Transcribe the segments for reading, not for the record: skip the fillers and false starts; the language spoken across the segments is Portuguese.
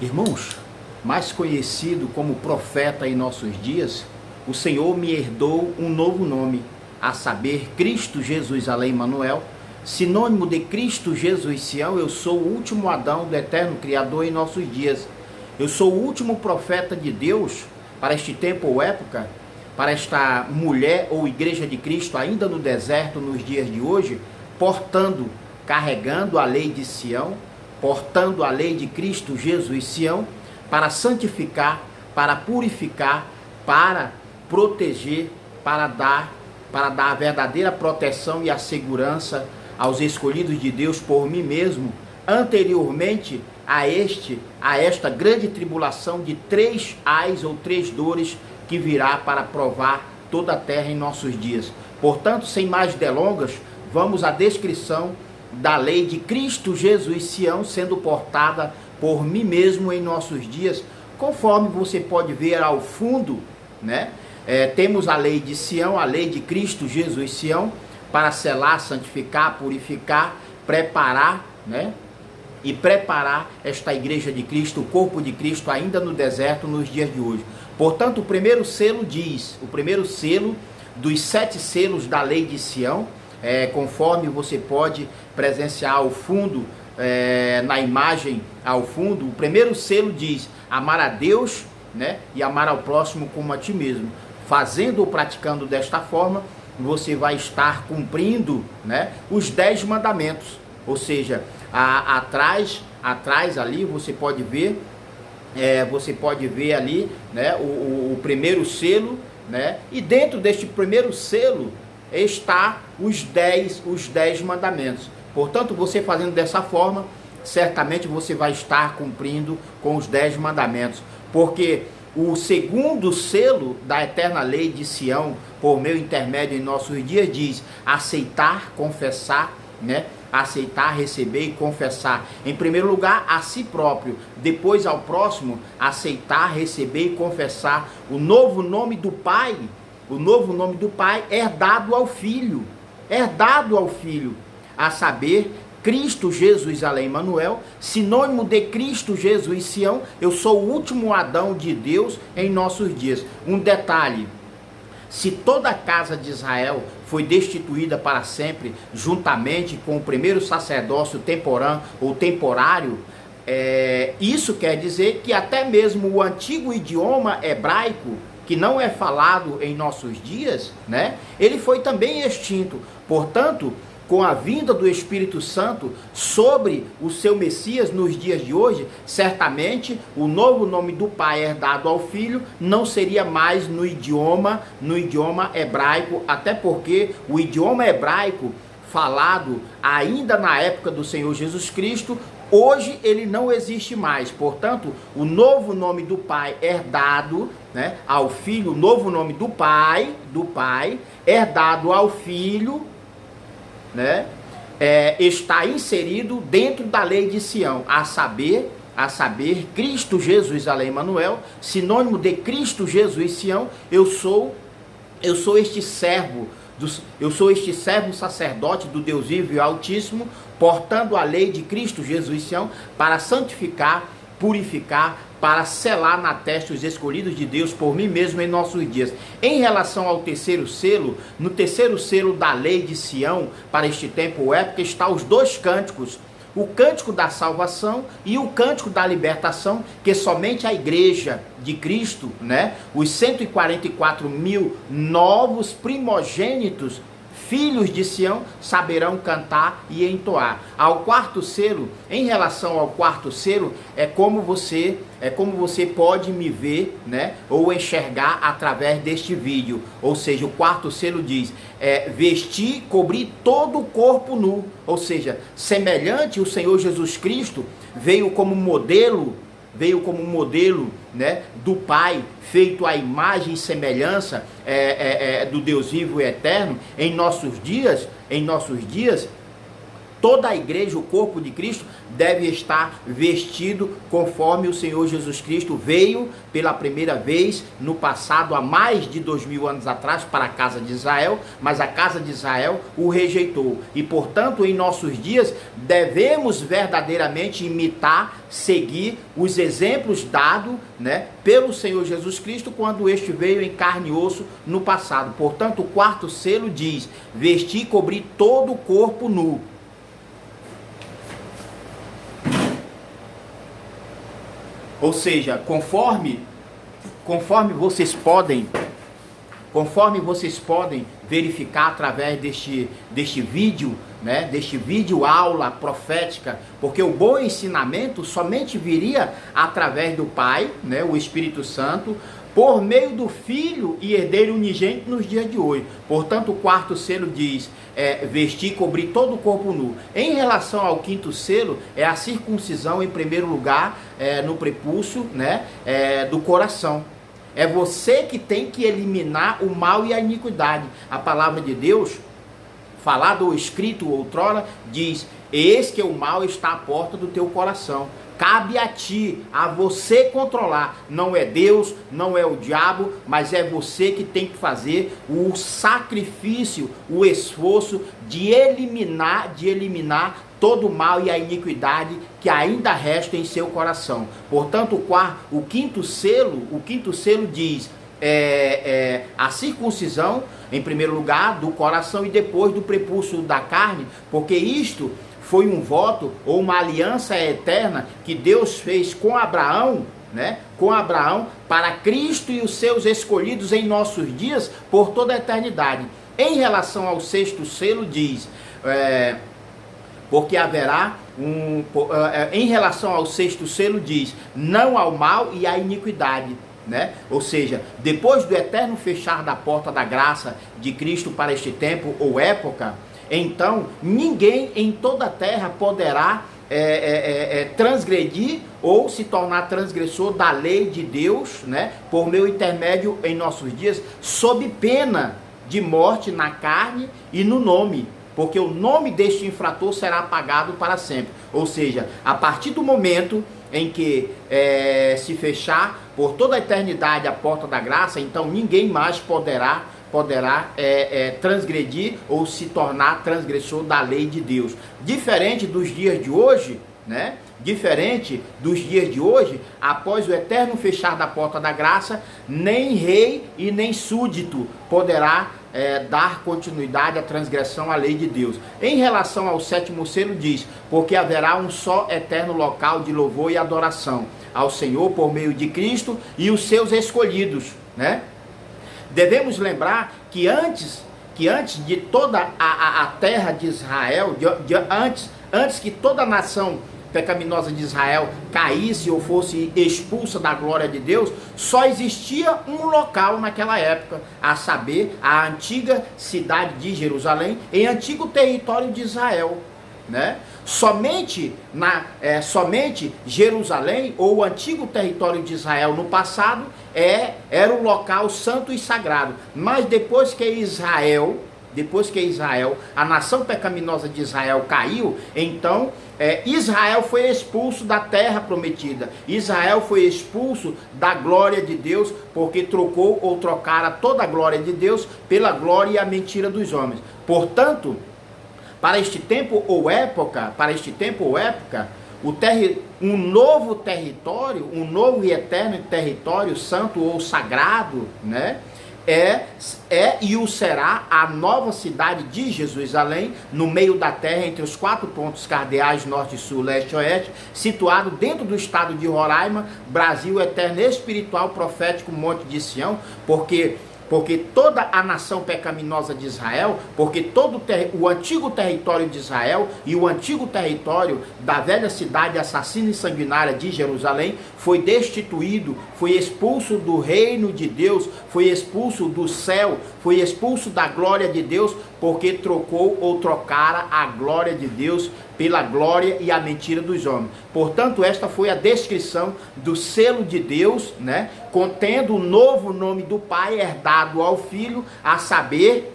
Irmãos, mais conhecido como profeta em nossos dias, o Senhor me herdou um novo nome, a saber, Cristo Jesus além Emanuel, sinônimo de Cristo Jesus Sião. Eu sou o último Adão do eterno Criador em nossos dias. Eu sou o último profeta de Deus para este tempo ou época, para esta mulher ou igreja de Cristo ainda no deserto nos dias de hoje, carregando a lei de Sião, portando a lei de Cristo Jesus Sião, para santificar, para purificar, para proteger, para dar a verdadeira proteção e a segurança aos escolhidos de Deus por mim mesmo, anteriormente a esta grande tribulação de 3 ais ou 3 dores que virá para provar toda a terra em nossos dias. Portanto, sem mais delongas, vamos à descrição da lei de Cristo Jesus Sião sendo portada por mim mesmo em nossos dias, conforme você pode ver ao fundo, né? Temos a lei de Sião, a lei de Cristo Jesus Sião, para selar, santificar, purificar, preparar, né? E preparar esta igreja de Cristo, o corpo de Cristo, ainda no deserto nos dias de hoje. Portanto, o primeiro selo diz, o primeiro selo dos 7 selos da lei de Sião, conforme você pode presenciar ao fundo, na imagem ao fundo, o primeiro selo diz: amar a Deus, né, e amar ao próximo como a ti mesmo. Fazendo ou praticando desta forma, você vai estar cumprindo, né, os 10 mandamentos. Ou seja, atrás ali você pode ver ali, né, o primeiro selo, né, e dentro deste primeiro selo está os 10 mandamentos. Portanto, você fazendo dessa forma, certamente você vai estar cumprindo com os 10 mandamentos, porque o segundo selo da eterna lei de Sião, por meu intermédio em nossos dias, diz: aceitar, confessar, né? Aceitar, receber e confessar. Em primeiro lugar, a si próprio, depois ao próximo, aceitar, receber e confessar o novo nome do Pai. O novo nome do Pai é dado ao Filho, a saber, Cristo Jesus além Emanuel, sinônimo de Cristo Jesus Sião. Eu sou o último Adão de Deus em nossos dias. Um detalhe: se toda a casa de Israel foi destituída para sempre, juntamente com o primeiro sacerdócio temporã ou temporário, isso quer dizer que até mesmo o antigo idioma hebraico, que não é falado em nossos dias, né, ele foi também extinto. Portanto, com a vinda do Espírito Santo sobre o seu Messias nos dias de hoje, certamente o novo nome do Pai herdado ao Filho não seria mais no idioma hebraico, até porque o idioma hebraico falado ainda na época do Senhor Jesus Cristo, hoje ele não existe mais. Portanto, o novo nome do Pai herdado, né, ao Filho, o novo nome do Pai herdado ao Filho, né, está inserido dentro da lei de Sião, a saber, Cristo Jesus além Emanuel, sinônimo de Cristo Jesus Sião. Eu sou este servo sacerdote do Deus vivo e altíssimo, portando a lei de Cristo Jesus Sião para santificar, purificar, para selar na testa os escolhidos de Deus por mim mesmo em nossos dias. Em relação ao terceiro selo, no terceiro selo da lei de Sião, para este tempo ou época, está os 2 cânticos: o cântico da salvação e o cântico da libertação, que somente a igreja de Cristo, né, os 144 mil novos primogênitos, filhos de Sião, saberão cantar e entoar. Ao quarto selo, em relação ao quarto selo, é como você pode me ver, né, ou enxergar através deste vídeo. Ou seja, o quarto selo diz: vestir, cobrir todo o corpo nu. Ou seja, semelhante, o Senhor Jesus Cristo veio como modelo, né, do Pai, feito à imagem e semelhança do Deus vivo e eterno. Em nossos dias, toda a igreja, o corpo de Cristo, deve estar vestido conforme o Senhor Jesus Cristo veio pela primeira vez no passado, há mais de 2000 anos atrás, para a casa de Israel, mas a casa de Israel o rejeitou. E, portanto, em nossos dias, devemos verdadeiramente imitar, seguir os exemplos dados, né, pelo Senhor Jesus Cristo quando este veio em carne e osso no passado. Portanto, o quarto selo diz: vestir e cobrir todo o corpo nu. Ou seja, conforme vocês podem verificar através deste vídeo, né, deste vídeo aula profética, porque o bom ensinamento somente viria através do Pai, né, o Espírito Santo, por meio do Filho e herdeiro unigênito nos dias de hoje. Portanto, o quarto selo diz: vestir e cobrir todo o corpo nu. Em relação ao quinto selo, é a circuncisão, em primeiro lugar, no prepúcio, né, do coração. É você que tem que eliminar o mal e a iniquidade. A palavra de Deus, falado ou escrito outrora, diz: eis que o mal está à porta do teu coração. Cabe a ti, a você controlar. Não é Deus, não é o diabo, mas é você que tem que fazer o sacrifício, o esforço de eliminar todo o mal e a iniquidade que ainda resta em seu coração. Portanto, o quinto selo diz a circuncisão, em primeiro lugar, do coração e depois do prepúcio da carne, porque isto foi um voto ou uma aliança eterna que Deus fez com Abraão, né? Com Abraão, para Cristo e os seus escolhidos em nossos dias por toda a eternidade. Em relação ao sexto selo diz, porque haverá em relação ao sexto selo diz: não ao mal e à iniquidade. Né? Ou seja, depois do eterno fechar da porta da graça de Cristo para este tempo ou época, então ninguém em toda a terra poderá transgredir ou se tornar transgressor da lei de Deus, né, por meu intermédio em nossos dias, sob pena de morte na carne e no nome, porque o nome deste infrator será apagado para sempre. Ou seja, a partir do momento em que se fechar por toda a eternidade a porta da graça, então ninguém mais poderá transgredir ou se tornar transgressor da lei de Deus. Diferente dos dias de hoje, né? Diferente dos dias de hoje, após o eterno fechar da porta da graça, nem rei e nem súdito poderá dar continuidade à transgressão à lei de Deus. Em relação ao sétimo selo diz: porque haverá um só eterno local de louvor e adoração ao Senhor por meio de Cristo e os seus escolhidos, né? Devemos lembrar que antes de toda a terra de Israel, antes que toda a nação pecaminosa de Israel caísse ou fosse expulsa da glória de Deus, só existia um local naquela época, a saber, a antiga cidade de Jerusalém, em antigo território de Israel, né? Somente Jerusalém, ou o antigo território de Israel no passado, era um local santo e sagrado. Mas depois que Israel, a nação pecaminosa de Israel caiu, então Israel foi expulso da terra prometida. Israel foi expulso da glória de Deus, porque trocou ou trocara toda a glória de Deus pela glória e a mentira dos homens. Portanto, para este tempo ou época, um novo território, um novo e eterno território santo ou sagrado, né? E o será a nova cidade de Jerusalém, no meio da terra, entre os 4 pontos cardeais, norte, sul, leste e oeste, situado dentro do estado de Roraima, Brasil eterno, espiritual, profético, Monte de Sião, porque toda a nação pecaminosa de Israel, porque todo o antigo território de Israel e o antigo território da velha cidade assassina e sanguinária de Jerusalém foi destituído, foi expulso do reino de Deus, foi expulso do céu, foi expulso da glória de Deus, porque trocou ou trocara a glória de Deus pela glória e a mentira dos homens. Portanto, esta foi a descrição do selo de Deus, né, contendo o novo nome do Pai herdado ao Filho, a saber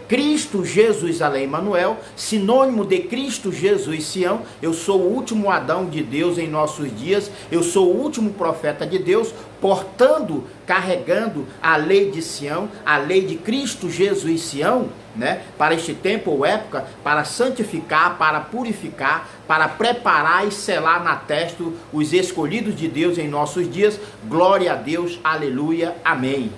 Cristo Jesus, além Emanuel, sinônimo de Cristo Jesus, Sião. Eu sou o último Adão de Deus em nossos dias, eu sou o último profeta de Deus, portando, carregando a lei de Sião, a lei de Cristo Jesus, Sião, né? Para este tempo ou época, para santificar, para purificar, para preparar e selar na testa os escolhidos de Deus em nossos dias. Glória a Deus, aleluia, amém.